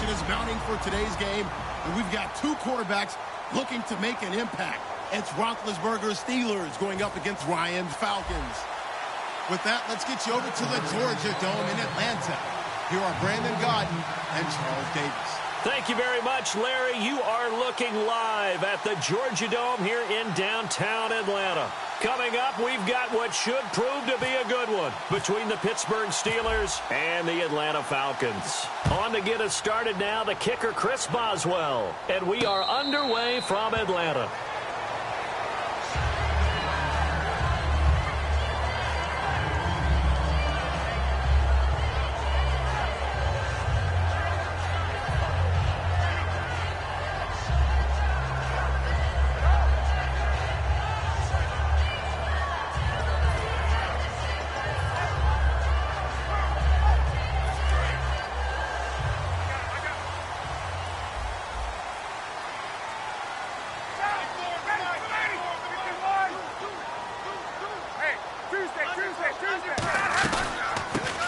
tension is mounting for today's game, and we've got two quarterbacks looking to make an impact. It's Roethlisberger's Steelers going up against Ryan's Falcons. With that, let's get you over to the Georgia Dome in Atlanta. Here are Brandon Gaudin and Charles Davis. Thank you very much, Larry. You are looking live at the Georgia Dome here in downtown Atlanta. Coming up, we've got what should prove to be a good one between the Pittsburgh Steelers and the Atlanta Falcons. On to get us started now, the kicker, Chris Boswell. And we are underway from Atlanta.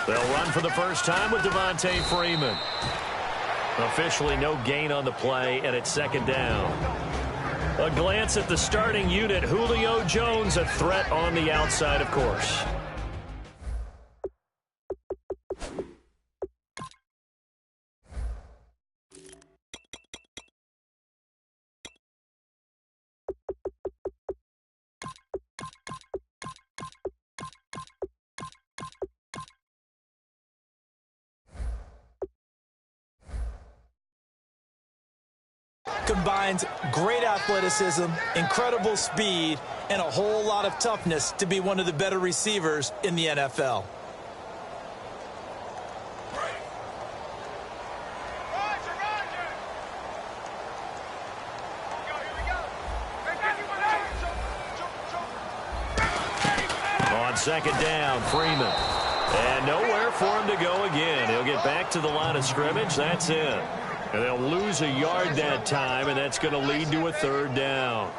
They'll run for the first time with Devontae Freeman. Officially no gain on the play, and it's second down. A glance at the starting unit. Julio Jones, a threat on the outside, of course. Combines great athleticism, incredible speed, and a whole lot of toughness to be one of the better receivers in the NFL. On second down, Freeman. And nowhere for him to go again. He'll get back to the line of scrimmage. That's it. And they'll lose a yard that time, and that's going to lead to a third down.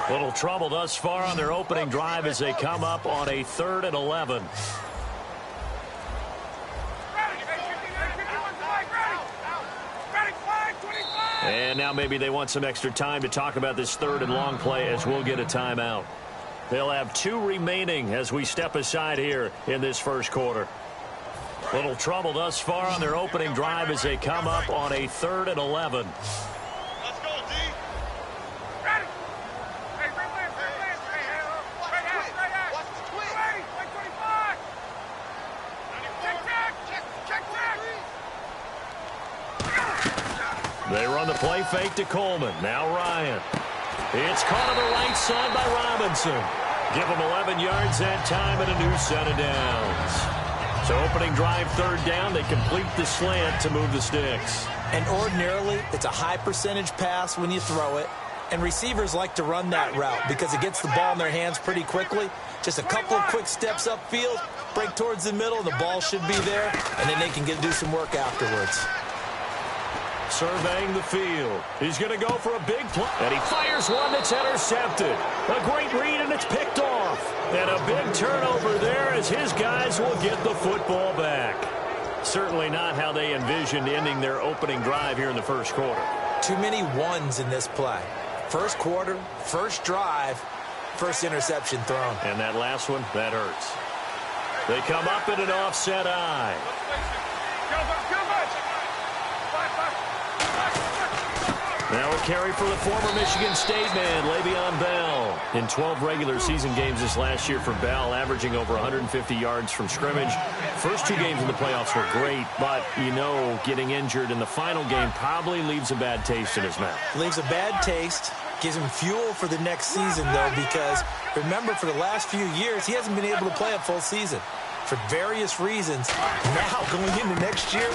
Little trouble thus far on their opening drive as they come up on a 3rd and 11. And now maybe they want some extra time to talk about this 3rd and long play as we'll get a timeout. They'll have 2 remaining as we step aside here in this first quarter. Little trouble thus far on their opening drive as they come up on a 3rd and 11. Let's go, D. Ready. Hey, watch the twist. 25. They run the play fake to Coleman. Now Ryan. It's caught on the right side by Robinson. Give him 11 yards that time and a new set of downs. So opening drive 3rd down, they complete the slant to move the sticks. And ordinarily, it's a high percentage pass when you throw it. And receivers like to run that route because it gets the ball in their hands pretty quickly. Just a couple of quick steps upfield, break towards the middle, the ball should be there, and then they can do some work afterwards. Surveying the field. He's going to go for a big play. And he fires one that's intercepted. A great read, and it's picked off. And a big turnover there as his guys will get the football back. Certainly not how they envisioned ending their opening drive here in the first quarter. Too many ones in this play. First quarter, first drive, first interception thrown. And that last one, that hurts. They come up in an offset eye. Now a carry for the former Michigan State man, Le'Veon Bell. In 12 regular season games this last year for Bell, averaging over 150 yards from scrimmage. First 2 games in the playoffs were great, but, you know, getting injured in the final game probably leaves a bad taste in his mouth. Leaves a bad taste. Gives him fuel for the next season, though, because, remember, for the last few years, he hasn't been able to play a full season for various reasons. Now, going into next year,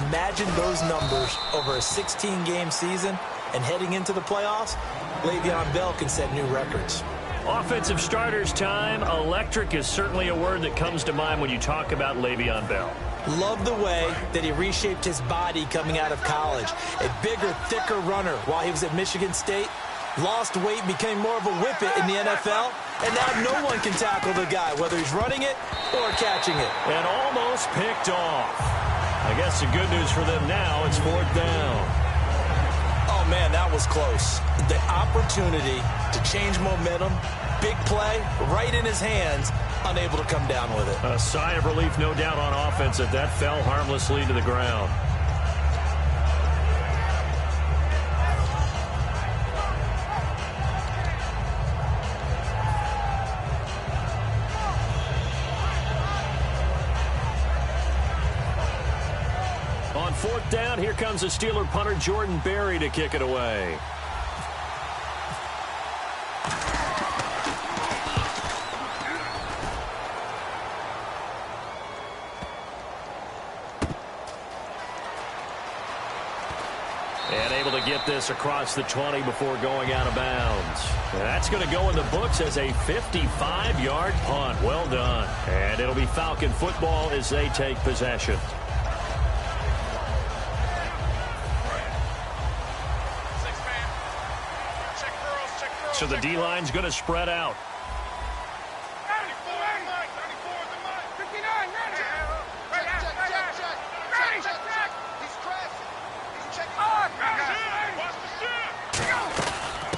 imagine those numbers over a 16-game season. And heading into the playoffs, Le'Veon Bell can set new records. Offensive starters time. Electric is certainly a word that comes to mind when you talk about Le'Veon Bell. Love the way that he reshaped his body coming out of college. A bigger, thicker runner while he was at Michigan State. Lost weight, became more of a whippet in the NFL, and now no one can tackle the guy, whether he's running it or catching it. And almost picked off. I guess the good news for them now is 4th down. Oh, man, that was close. The opportunity to change momentum, big play, right in his hands, unable to come down with it. A sigh of relief, no doubt, on offense that fell harmlessly to the ground. On 4th down, here comes the Steeler punter Jordan Berry to kick it away. And able to get this across the 20 before going out of bounds. And that's going to go in the books as a 55-yard punt. Well done. And it'll be Falcon football as they take possession. So the D-line's going to spread out.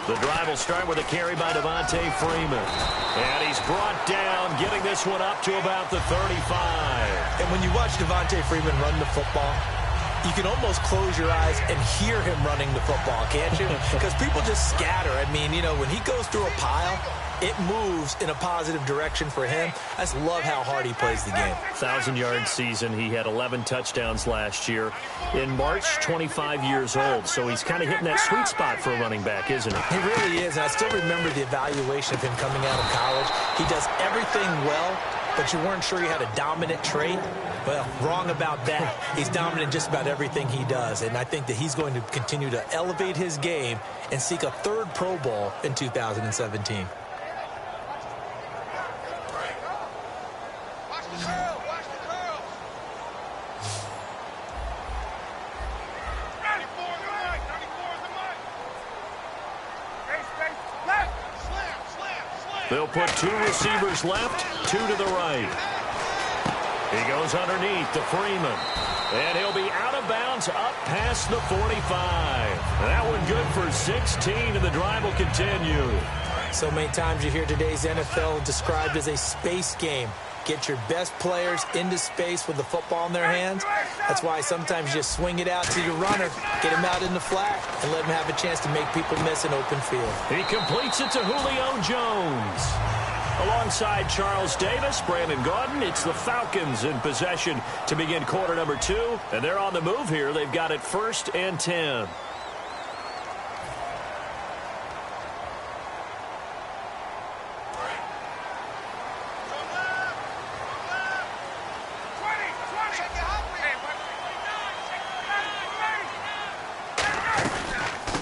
The drive will start with a carry by Devontae Freeman. And he's brought down, getting this one up to about the 35. And when you watch Devontae Freeman run the football, you can almost close your eyes and hear him running the football, can't you? Because people just scatter. I mean, you know, when he goes through a pile, it moves in a positive direction for him. I just love how hard he plays the game. 1,000-yard season. He had 11 touchdowns last year. In March, 25 years old. So he's kind of hitting that sweet spot for a running back, isn't he? He really is. And I still remember the evaluation of him coming out of college. He does everything well, but you weren't sure he had a dominant trait. Well, wrong about that. He's dominant in just about everything he does. And I think that he's going to continue to elevate his game and seek a 3rd Pro Bowl in 2017. They'll put 2 receivers left, 2 to the right. He goes underneath to Freeman. And he'll be out of bounds up past the 45. That one good for 16, and the drive will continue. So many times you hear today's NFL described as a space game. Get your best players into space with the football in their hands. That's why sometimes you just swing it out to your runner, get him out in the flat, and let him have a chance to make people miss an open field. He completes it to Julio Jones. Alongside Charles Davis, Brandon Gaudin, it's the Falcons in possession to begin quarter number 2. And they're on the move here. They've got it 1st and 10.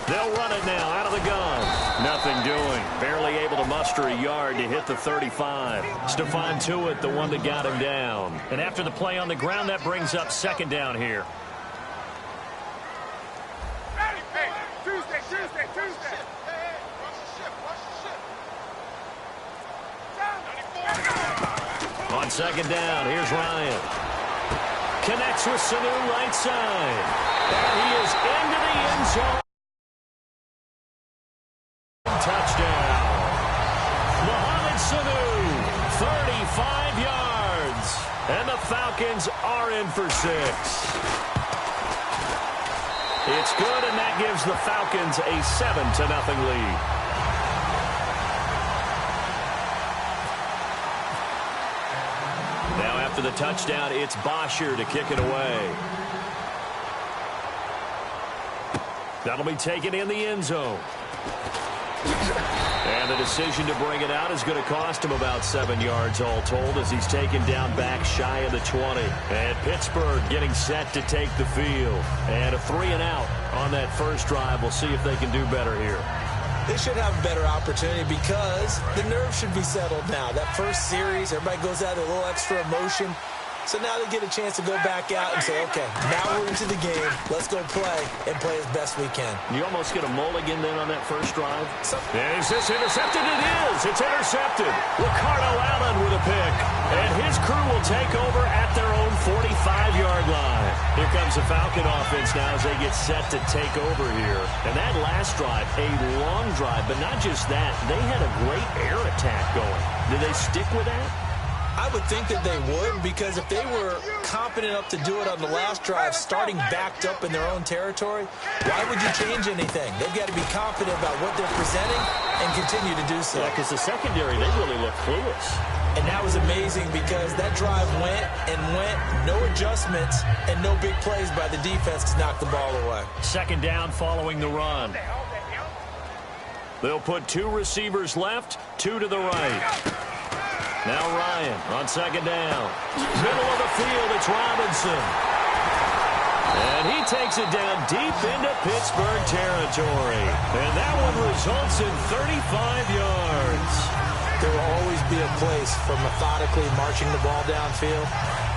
They'll run it now out of the gun. Nothing doing. Barely able to muster a yard to hit the 35. Stephon Tuitt, the one that got him down. And after the play on the ground, that brings up 2nd down here. On 2nd down, here's Ryan. Connects with Sanu right side. And he is into the end zone. Touchdown. Mohamed Sanu, 35 yards. And the Falcons are in for 6. It's good, and that gives the Falcons a 7-0 lead. Now after the touchdown, it's Bosher to kick it away. That'll be taken in the end zone. And the decision to bring it out is going to cost him about 7 yards all told as he's taken down back shy of the 20. And Pittsburgh getting set to take the field. And a 3-and-out on that first drive. We'll see if they can do better here. They should have a better opportunity because the nerves should be settled now. That first series, everybody goes out with a little extra emotion. So now they get a chance to go back out and say, okay, now we're into the game. Let's go play and play as best we can. You almost get a mulligan then on that first drive. And is this intercepted? It is. It's intercepted. Ricardo Allen with a pick. And his crew will take over at their own 45-yard line. Here comes the Falcon offense now as they get set to take over here. And that last drive, a long drive, but not just that. They had a great air attack going. Did they stick with that? I would think that they would, because if they were confident enough to do it on the last drive, starting backed up in their own territory, why would you change anything? They've got to be confident about what they're presenting and continue to do so. Yeah, because the secondary, they really look clueless. And that was amazing because that drive went and went, no adjustments, and no big plays by the defense to knock the ball away. Second down following the run. They'll put two receivers left, two to the right. Now Ryan on second down. Middle of the field, it's Robinson. And he takes it down deep into Pittsburgh territory. And that one results in 35 yards. There will always be a place for methodically marching the ball downfield.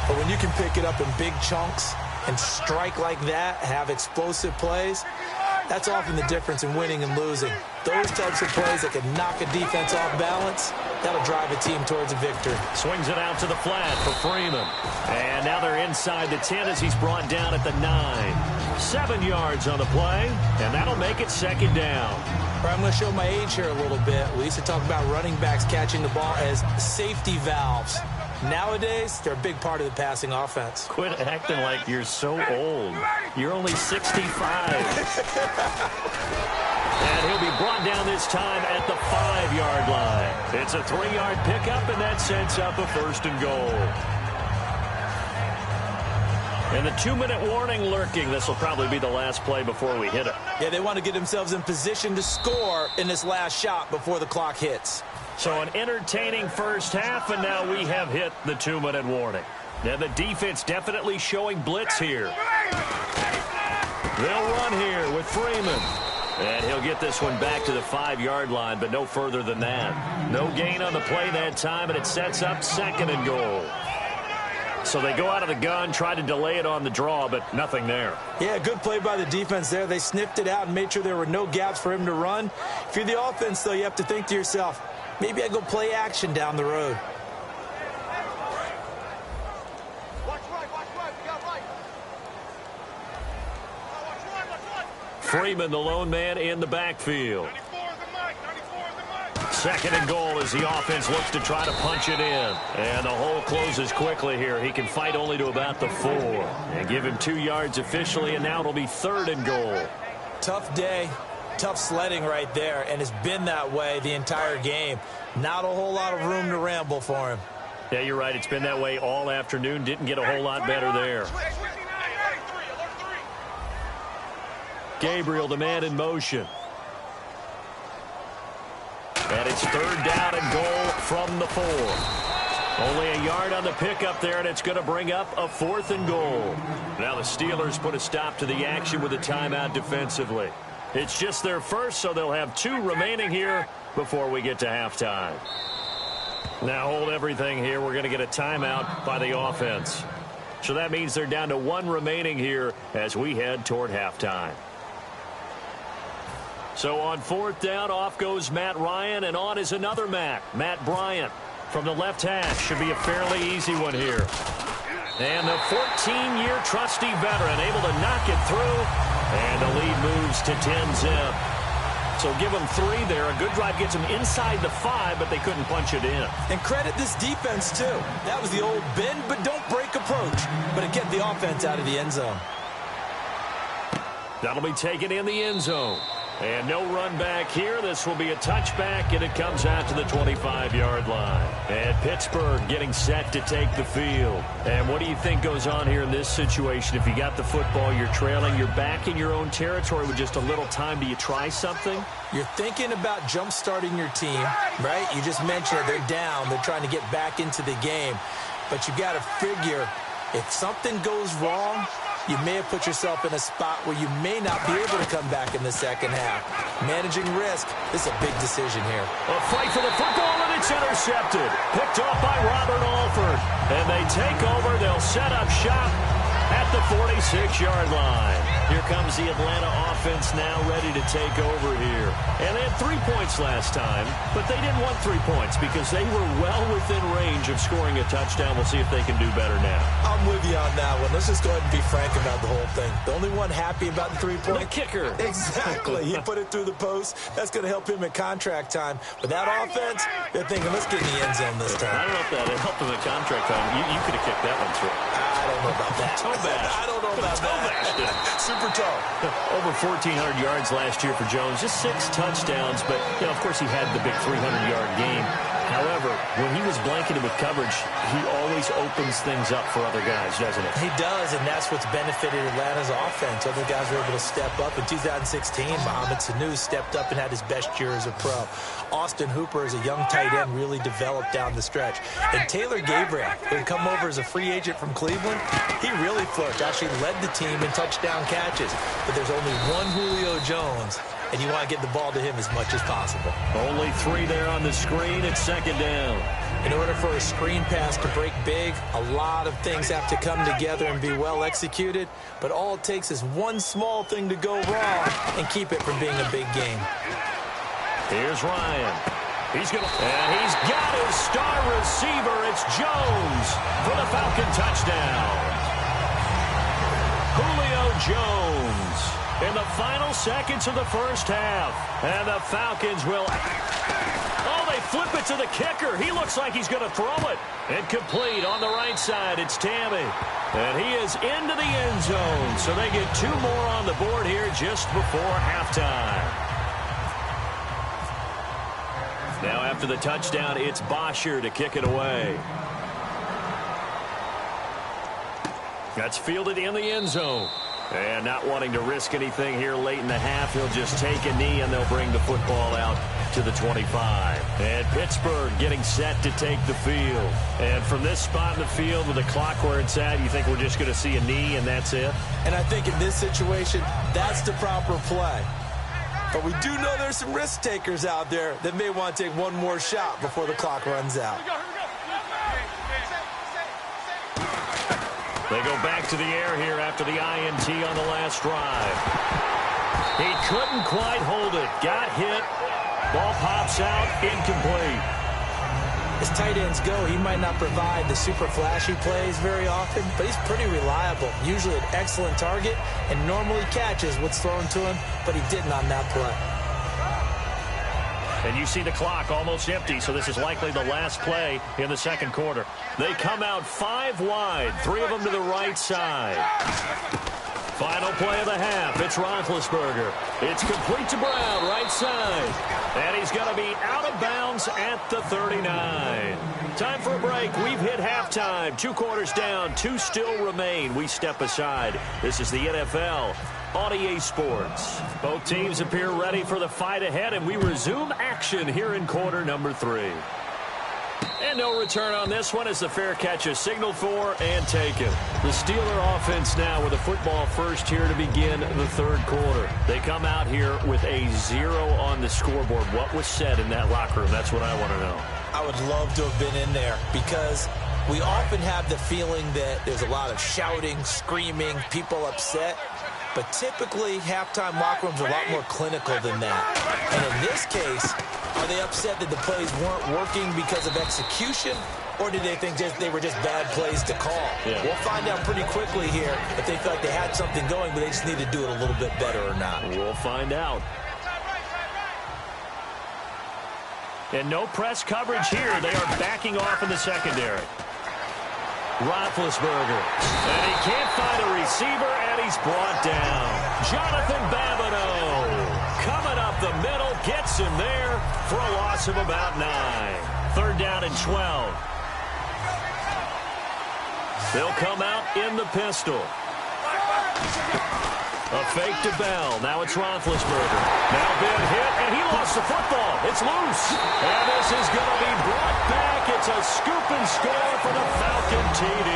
But when you can pick it up in big chunks and strike like that, have explosive plays, that's often the difference in winning and losing. Those types of plays that can knock a defense off balance, that'll drive a team towards a victory. Swings it out to the flat for Freeman. And now they're inside the 10 as he's brought down at the 9. 7 yards on the play, and that'll make it second down. All right, I'm going to show my age here a little bit. We used to talk about running backs catching the ball as safety valves. Nowadays, they're a big part of the passing offense. Quit acting like you're so old. You're only 65. And he'll be brought down this time at the 5-yard line. It's a 3-yard pickup, and that sets up a first and goal. And the 2-minute warning lurking. This will probably be the last play before we hit it. Yeah, they want to get themselves in position to score in this last shot before the clock hits. So an entertaining first half, and now we have hit the 2-minute warning. Now the defense definitely showing blitz here. They'll run here with Freeman. And he'll get this one back to the 5-yard line, but no further than that. No gain on the play that time, and it sets up second and goal. So they go out of the gun, try to delay it on the draw, but nothing there. Yeah, good play by the defense there. They sniffed it out and made sure there were no gaps for him to run. If you're the offense, though, you have to think to yourself, maybe I go play action down the road. Watch right, we got right. Watch right. Freeman, the lone man in the backfield. 94 is the mic. Second and goal as the offense looks to try to punch it in. And the hole closes quickly here. He can fight only to about the 4. And give him 2 yards officially, and now it'll be third and goal. Tough day, tough sledding right there, and it's been that way the entire game. Not a whole lot of room to ramble for him. Yeah, you're right. It's been that way all afternoon. Didn't get a whole lot better there. Gabriel, the man in motion. And it's third down and goal from the 4. Only a yard on the pickup there, and it's going to bring up a 4th and goal. Now the Steelers put a stop to the action with a timeout defensively. It's just their first, so they'll have 2 remaining here before we get to halftime. Now hold everything here. We're going to get a timeout by the offense. So that means they're down to 1 remaining here as we head toward halftime. So on 4th down, off goes Matt Ryan, and on is another Matt Bryant. From the left half, should be a fairly easy one here. And the 14-year trusty veteran able to knock it through, and the lead moves to 10-zip. So give them 3 there. A good drive gets them inside the 5, but they couldn't punch it in. And credit this defense, too. That was the old bend but don't break approach, but it kept the offense out of the end zone. That'll be taken in the end zone. And no run back here. This will be a touchback, and it comes out to the 25-yard line. And Pittsburgh getting set to take the field. And what do you think goes on here in this situation? If you got the football, you're trailing, you're back in your own territory with just a little time. Do you try something? You're thinking about jump-starting your team, right? You just mentioned it. They're down. They're trying to get back into the game. But you got to figure If something goes wrong, you may have put yourself in a spot where you may not be able to come back in the second half. Managing risk is a big decision here. A fight for the football, and it's intercepted. Picked off by Robert Alford. And they take over. They'll set up shop at the 46-yard line. Here comes the Atlanta offense now ready to take over here. And they had 3 points last time, but they didn't want 3 points because they were well within range of scoring a touchdown. We'll see if they can do better now. I'm with you on that one. Let's just go ahead and be frank about the whole thing. The only one happy about the 3-point? The kicker. Exactly. He put it through the post. That's going to help him at contract time. But that offense, they're thinking, let's get in the end zone this time. I don't know if that helped him at contract time. You could have kicked that one through. I don't know about that. I don't know about that. Super toe. Over 1,400 yards last year for Jones. Just 6 touchdowns, but, of course he had the big 300-yard game. However, when he was blanketed with coverage, he always opens things up for other guys, doesn't he? He does, and that's what's benefited Atlanta's offense. Other guys were able to step up. In 2016, Mohamed Sanu stepped up and had his best year as a pro. Austin Hooper, as a young tight end, really developed down the stretch. And Taylor Gabriel, who had come over as a free agent from Cleveland, he really flourished. Actually led the team in touchdown catches. But there's only one Julio Jones, and you want to get the ball to him as much as possible. Only 3 there on the screen. It's second down. In order for a screen pass to break big, a lot of things have to come together and be well executed, but all it takes is one small thing to go wrong and keep it from being a big game. Here's Ryan. And he's got his star receiver. It's Jones for the Falcon touchdown. Julio Jones in the final seconds of the first half. And the Falcons will... Oh, they flip it to the kicker. He looks like he's going to throw it. Incomplete on the right side. It's Tammy. And he is into the end zone. So they get 2 more on the board here just before halftime. Now after the touchdown, it's Bosher to kick it away. That's fielded in the end zone. And not wanting to risk anything here late in the half, he'll just take a knee and they'll bring the football out to the 25. And Pittsburgh getting set to take the field. And from this spot in the field with the clock where it's at, you think we're just going to see a knee and that's it? And I think in this situation, that's the proper play. But we do know there's some risk takers out there that may want to take one more shot before the clock runs out. They go back to the air here after the INT on the last drive. He couldn't quite hold it. Got hit. Ball pops out. Incomplete. As tight ends go, he might not provide the super flashy plays very often, but he's pretty reliable. Usually an excellent target and normally catches what's thrown to him, but he didn't on that play. And you see the clock almost empty, so this is likely the last play in the second quarter. They come out 5 wide, 3 of them to the right side. Final play of the half. It's Roethlisberger. It's complete to Brown, right side. And he's going to be out of bounds at the 39. Time for a break. We've hit halftime. 2 quarters down. 2 still remain. We step aside. This is the NFL on EA Sports. Both teams appear ready for the fight ahead, and we resume action here in quarter number 3. And no return on this one as the fair catch is signaled for and taken. The Steeler offense now with a football first here to begin the third quarter. They come out here with a 0 on the scoreboard. What was said in that locker room? That's what I want to know. I would love to have been in there because we often have the feeling that there's a lot of shouting, screaming, people upset. But typically, halftime locker rooms are a lot more clinical than that. And in this case, are they upset that the plays weren't working because of execution, or did they think they were just bad plays to call? Yeah. We'll find out pretty quickly here if they feel like they had something going, but they just need to do it a little bit better or not. We'll find out. And no press coverage here. They are backing off in the secondary. Roethlisberger. And he can't find a receiver, and he's brought down. Jonathan Babineau coming up the middle, gets him there for a loss of about 9. 3rd down and 12. They'll come out in the pistol. A fake to Bell. Now it's Roethlisberger. Now been hit, and he lost the football. It's loose. And this is going to be brought back. It's a scoop and score for the Falcon TD.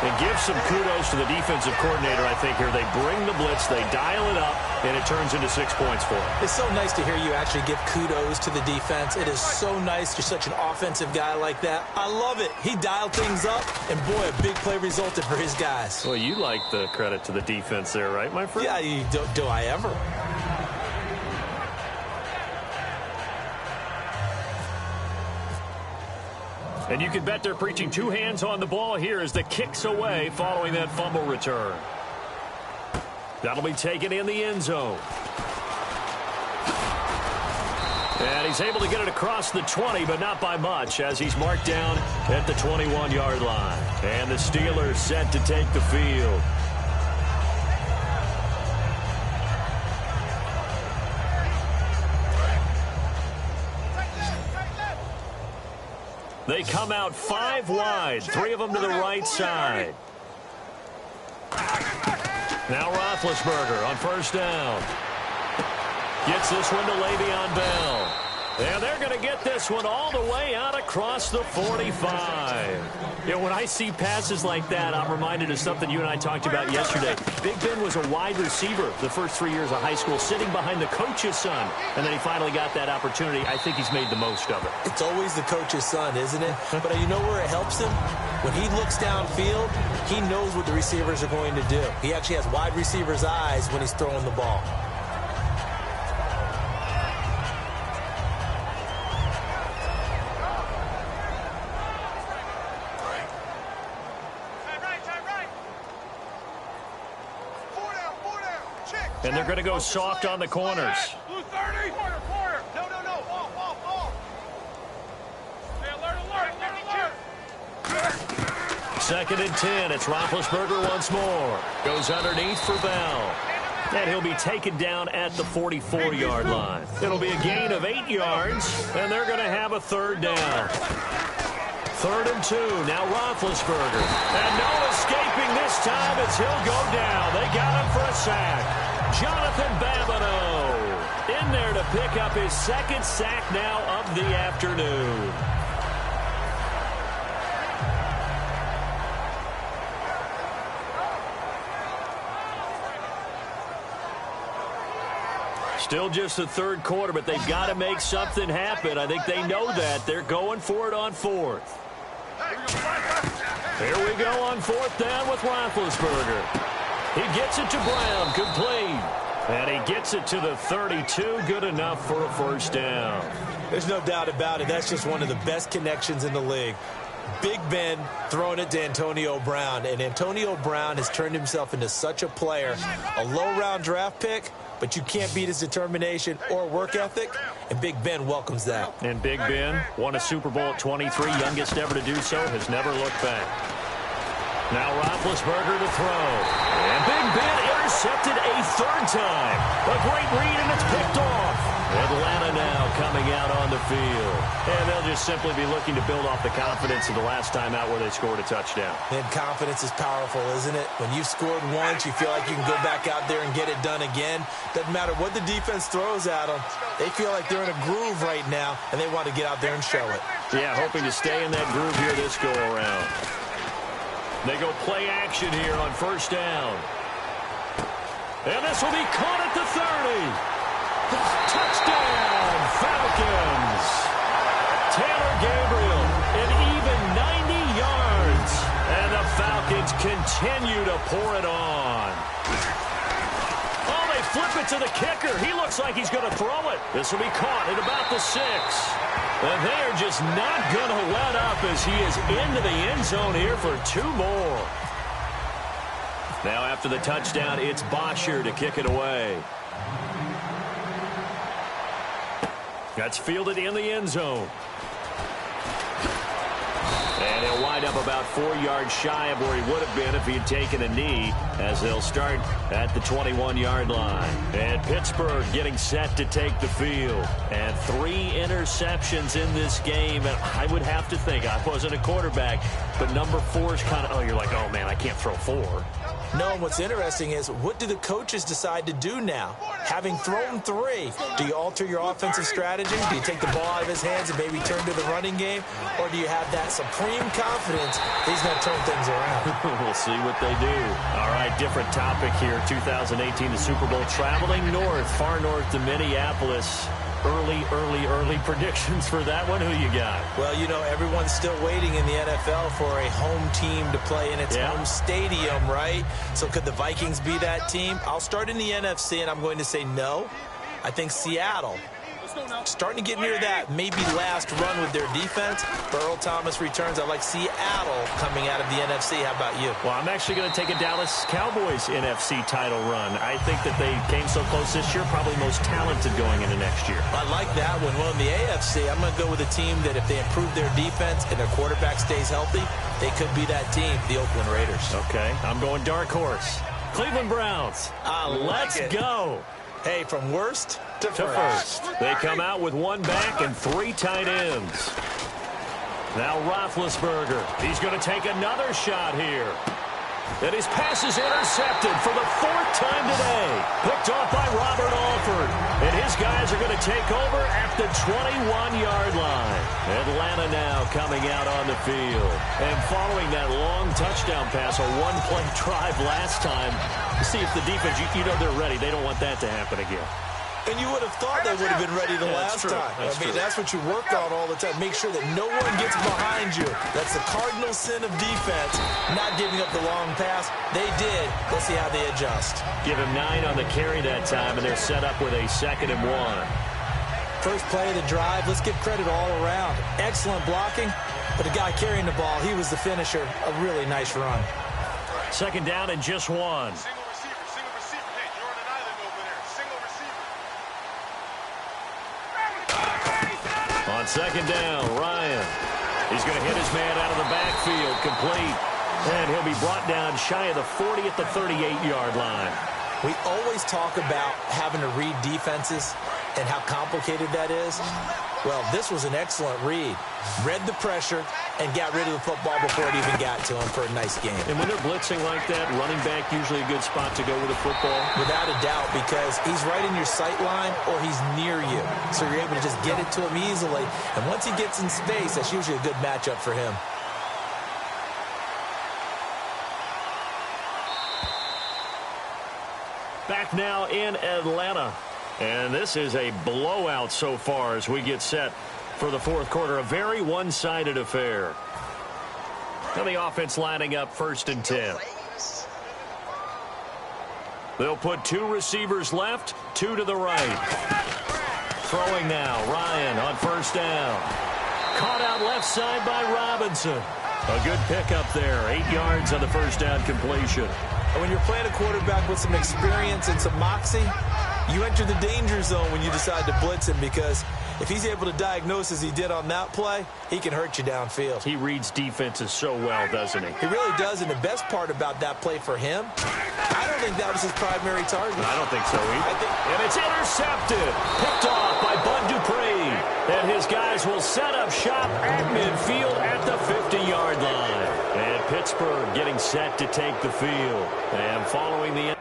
And give some kudos to the defensive coordinator, I think, here. They bring the blitz, they dial it up, and it turns into 6 points for them. It's so nice to hear you actually give kudos to the defense. It is so nice. You're such an offensive guy like that. I love it. He dialed things up, and boy, a big play resulted for his guys. Well, you like the credit to the defense there, right, my friend? Yeah, do I ever? And you can bet they're preaching two hands on the ball here as the kick's away following that fumble return. That'll be taken in the end zone. And he's able to get it across the 20, but not by much, as he's marked down at the 21-yard line. And the Steelers set to take the field. They come out 5 wide, 3 of them to the right side. Now Roethlisberger on first down. Gets this one to Le'Veon Bell. And they're going to get this one all the way out across the 45. You know, when I see passes like that, I'm reminded of something you and I talked about yesterday. Big Ben was a wide receiver the first 3 years of high school, sitting behind the coach's son. And then he finally got that opportunity. I think he's made the most of it. It's always the coach's son, isn't it? But you know where it helps him? When he looks downfield, he knows what the receivers are going to do. He actually has wide receivers' eyes when he's throwing the ball. And they're going to go soft on the corners. Blue 30. Corner. No. Ball. Hey, alert. 2nd and 10. It's Roethlisberger once more. Goes underneath for Bell. And he'll be taken down at the 44-yard line. It'll be a gain of 8 yards, and they're going to have a 3rd down. 3rd and 2. Now Roethlisberger. And no escaping this time as he'll go down. They got him for a sack. Jonathan Babineaux in there to pick up his 2nd sack now of the afternoon. Still just the 3rd quarter, but they've got to make something happen. I think they know that. They're going for it on 4th. Here we go on 4th down with Roethlisberger. He gets it to Brown, complete. And he gets it to the 32, good enough for a 1st down. There's no doubt about it. That's just one of the best connections in the league. Big Ben throwing it to Antonio Brown. And Antonio Brown has turned himself into such a player. A low-round draft pick, but you can't beat his determination or work ethic. And Big Ben welcomes that. And Big Ben won a Super Bowl at 23, youngest ever to do so, has never looked back. Now Roethlisberger to throw. And Big Ben intercepted a 3rd time. A great read, and it's picked off. Atlanta now coming out on the field. And they'll just simply be looking to build off the confidence of the last time out where they scored a touchdown. And confidence is powerful, isn't it? When you've scored once, you feel like you can go back out there and get it done again. Doesn't matter what the defense throws at them. They feel like they're in a groove right now, and they want to get out there and show it. Yeah, hoping to stay in that groove here this go-around. They go play action here on 1st down. And this will be caught at the 30. Touchdown, Falcons. Taylor Gabriel, an even 90 yards. And the Falcons continue to pour it on. Oh, they flip it to the kicker. He looks like he's going to throw it. This will be caught at about the 6. And they're just not going to let up as he is into the end zone here for 2 more. Now after the touchdown, it's Bosher to kick it away. That's fielded in the end zone. And he'll wind up about 4 yards shy of where he would have been if he had taken a knee, as they'll start at the 21-yard line. And Pittsburgh getting set to take the field. And 3 interceptions in this game. And I would have to think, I wasn't a quarterback, but number 4 is kind of, oh, you're like, oh, man, I can't throw 4. No, and what's interesting is, what do the coaches decide to do now? Having thrown 3, do you alter your offensive strategy? Do you take the ball out of his hands and maybe turn to the running game? Or do you have that supreme confidence that he's going to turn things around? We'll see what they do. All right, different topic here. 2018, the Super Bowl, traveling north, far north to Minneapolis. Early predictions for that one. Who you got? Well, you know, everyone's still waiting in the NFL for a home team to play in its home stadium, right? So could the Vikings be that team? I'll start in the NFC, and I'm going to say no. I think Seattle, starting to get near that maybe last run with their defense. Earl Thomas returns. I like Seattle coming out of the NFC. How about you? Well, I'm actually going to take a Dallas Cowboys NFC title run. I think that they came so close this year, probably most talented going into next year. I like that one. Well, in the AFC, I'm going to go with a team that if they improve their defense and their quarterback stays healthy, they could be that team, the Oakland Raiders. Okay, I'm going dark horse. Cleveland Browns. Let's go. Hey, from worst to first. They come out with 1 back and 3 tight ends. Now Roethlisberger. He's going to take another shot here. And his pass is intercepted for the 4th time today. Picked off by Robert Alford. And his guys are going to take over at the 21-yard line. Atlanta now coming out on the field. And following that long touchdown pass, a 1-play drive last time, see if the defense, you know they're ready. They don't want that to happen again. And you would have thought they would have been ready the last time. That's what you work on all the time. Make sure that no one gets behind you. That's the cardinal sin of defense, not giving up the long pass. They did. Let's see how they adjust. Give him 9 on the carry that time, and they're set up with a 2nd and 1. First play of the drive, let's give credit all around. Excellent blocking, but the guy carrying the ball, he was the finisher. A really nice run. 2nd down and just 1. Single receiver. Hey, you're on an island over there. Single receiver. On 2nd down, Ryan. He's going to hit his man out of the backfield, complete. And he'll be brought down shy of the 40 at the 38-yard line. We always talk about having to read defenses and how complicated that is. Well, this was an excellent read. Read the pressure and got rid of the football before it even got to him for a nice game. And when they're blitzing like that, running back usually a good spot to go with the football? Without a doubt, because he's right in your sight line or he's near you. So you're able to just get it to him easily. And once he gets in space, that's usually a good matchup for him. Back now in Atlanta. And this is a blowout so far as we get set for the 4th quarter. A very one-sided affair. Now the offense lining up 1st and 10. They'll put 2 receivers left, 2 to the right. Throwing now, Ryan on 1st down. Caught out left side by Robinson. A good pickup there, 8 yards on the 1st down completion. When you're playing a quarterback with some experience and some moxie, you enter the danger zone when you decide to blitz him, because if he's able to diagnose as he did on that play, he can hurt you downfield. He reads defenses so well, doesn't he? He really does, and the best part about that play for him, I don't think that was his primary target. I don't think so either. And it's intercepted. Picked off by Bud Dupree. And his guys will set up shop at midfield at the 50-yard line. And Pittsburgh getting set to take the field. And following the